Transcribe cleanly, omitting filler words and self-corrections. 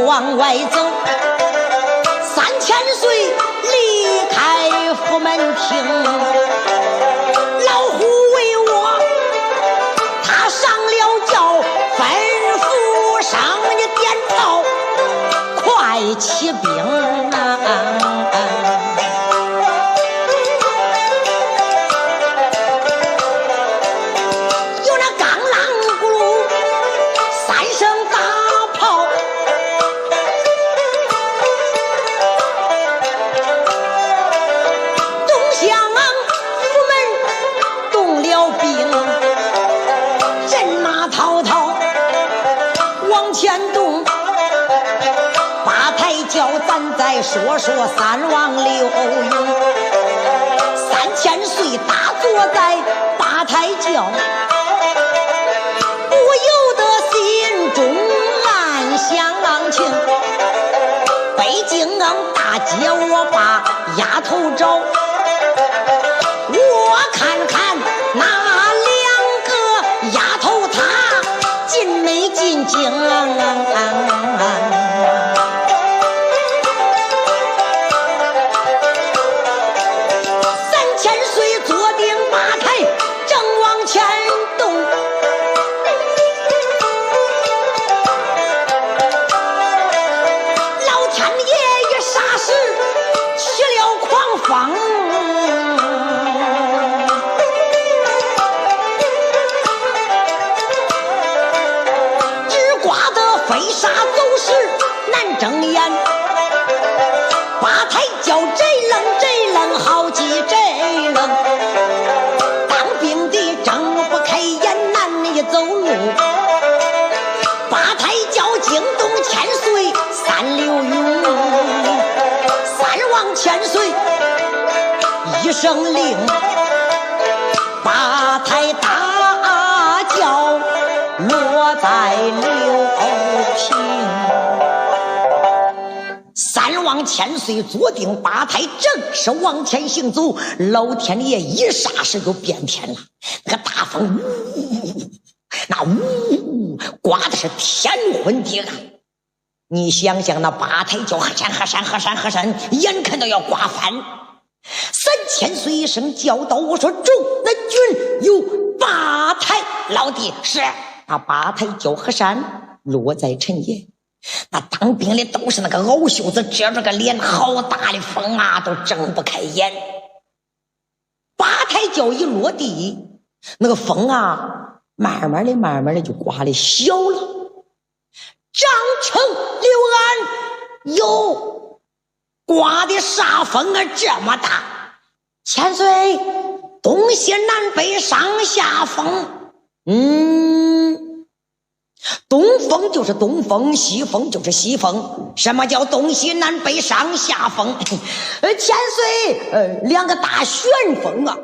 往外走，3000岁离开府门厅，老虎为我他上了轿，吩咐上你点炮，快起兵啊！有那钢啷咕噜3声大炮，东厢府门动了兵，人马滔滔往前动，八抬轿咱再说三王刘墉，3000岁大坐在八抬轿，不由得心中暗想情，北京大街我把丫头找，我看看那2个丫头她进没进京3000岁坐定八抬正往前动，老天爷一霎时起了狂风，只刮得飞沙走石难睁眼，八抬轿这愣好几这愣，当兵的睁不开眼难以走路，八抬轿惊动千岁三刘墉，三王千岁一声令，八抬大轿落在刘平，三王千岁坐定八抬，正是往前行走，老天爷一霎时就变天了，那个大风那刮的是天昏地暗，你想想那八抬轿河山，眼看到要刮翻。3000岁一声叫道，我说众那军有八抬，老弟是那八抬轿河山落在陈爷，那当兵的都是那个袄袖子遮着个脸，好大的风啊，都睁不开眼。八抬轿一落地，那个风啊慢慢的就刮的小了。张成刘安哟，刮的啥风啊这么大？千岁，东西南北上下风。东风就是东风，西风就是西风。什么叫东西南北上下风？千岁，2个大旋风啊！